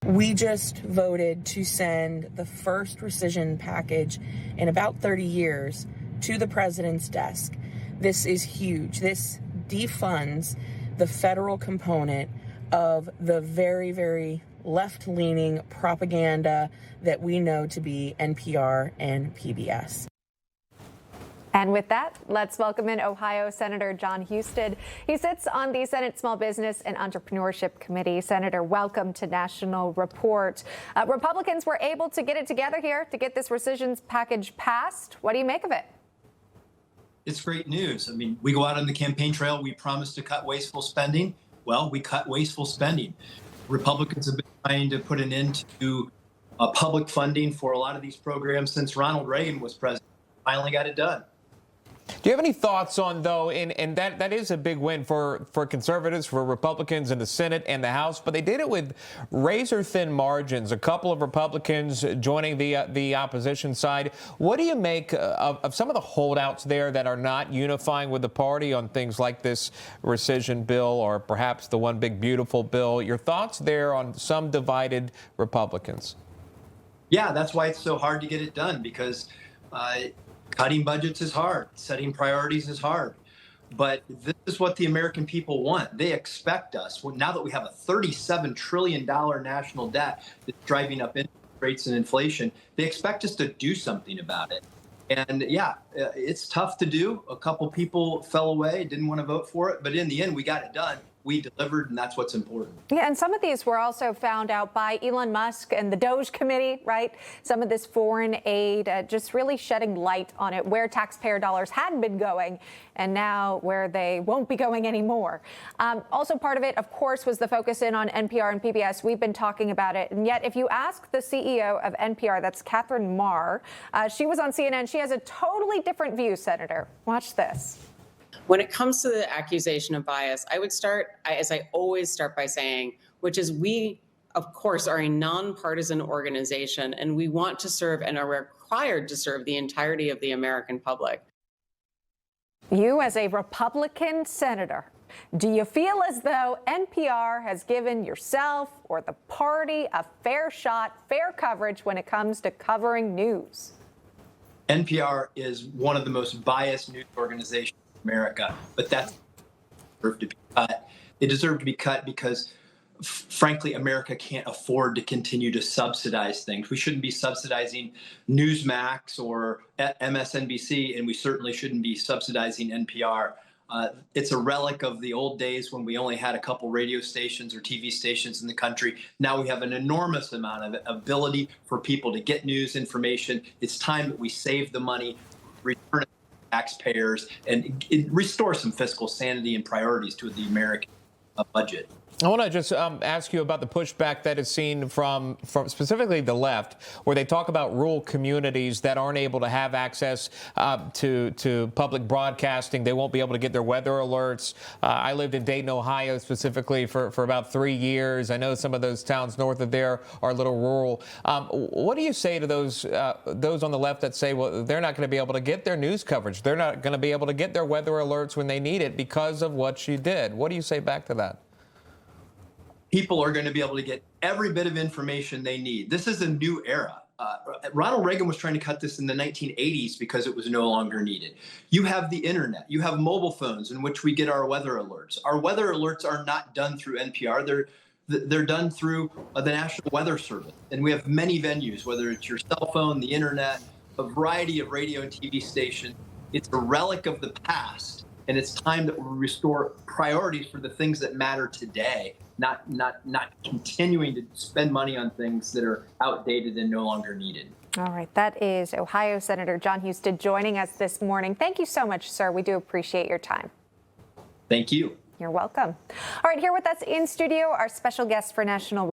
We just voted to send the first rescission package in about 30 years to the president's desk. This is huge. This defunds the federal component of the very, very left-leaning propaganda that we know to be NPR and PBS. And with that, let's welcome in Ohio Senator Jon Husted. He sits on the Senate Small Business and Entrepreneurship Committee. Senator, welcome to National Report. Republicans were able to get it together here to get this rescission package passed. What do you make of it? It's great news. I mean, we go out on the campaign trail. We promised to cut wasteful spending. Well, we cut wasteful spending. Republicans have been trying to put an end to public funding for a lot of these programs since Ronald Reagan was president. Finally got it done. Do you have any thoughts on, though, and that is a big win for conservatives, for Republicans in the Senate and the House, but they did it with razor-thin margins, a couple of Republicans joining the opposition side. What do you make of some of the holdouts there that are not unifying with the party on things like this Recission Bill or perhaps the One Big Beautiful Bill? Your thoughts there on some divided Republicans? Yeah, that's why it's so hard to get it done, because cutting budgets is hard. Setting priorities is hard. But this is what the American people want. They expect us, now that we have a $37 trillion national debt that's driving up interest rates and inflation, they expect us to do something about it. And yeah, it's tough to do. A couple people fell away, didn't want to vote for it. But in the end, we got it done. We delivered, and that's what's important. Yeah, and some of these were also found out by Elon Musk and the Doge Committee, right? Some of this foreign aid just really shedding light on it, where taxpayer dollars had been going and now where they won't be going anymore. Also part of it, of course, was the focus in on NPR and PBS. We've been talking about it. And yet, if you ask the CEO of NPR, that's Catherine Marr, she was on CNN. She has a totally different view, Senator. Watch this. When it comes to the accusation of bias, I would start, as I always start by saying, which is we, of course, are a nonpartisan organization, and we want to serve and are required to serve the entirety of the American public. You, as a Republican senator, do you feel as though NPR has given yourself or the party a fair shot, fair coverage when it comes to covering news? NPR is one of the most biased news organizations America, but that deserved to be cut. It deserved to be cut because, frankly, America can't afford to continue to subsidize things. We shouldn't be subsidizing Newsmax or MSNBC, and we certainly shouldn't be subsidizing NPR. It's a relic of the old days when we only had a couple radio stations or TV stations in the country. Now we have an enormous amount of ability for people to get news information. It's time that we save the money, return it taxpayers, and restore some fiscal sanity and priorities to the American budget. I want to just ask you about the pushback that is seen from specifically the left, where they talk about rural communities that aren't able to have access to public broadcasting. They won't be able to get their weather alerts. I lived in Dayton, Ohio, specifically for about 3 years. I know some of those towns north of there are a little rural. What do you say to those on the left that say, well, they're not going to be able to get their news coverage? They're not going to be able to get their weather alerts when they need it because of what you did. What do you say back to that? People are going to be able to get every bit of information they need. This is a new era. Ronald Reagan was trying to cut this in the 1980s because it was no longer needed. You have the internet. You have mobile phones in which we get our weather alerts. Our weather alerts are not done through NPR. They're done through the National Weather Service. And we have many venues, whether it's your cell phone, the internet, a variety of radio and TV stations. It's a relic of the past. And it's time that we restore priorities for the things that matter today, not continuing to spend money on things that are outdated and no longer needed. All right. That is Ohio Senator Jon Husted joining us this morning. Thank you so much, sir. We do appreciate your time. Thank you. You're welcome. All right. Here with us in studio, our special guest for National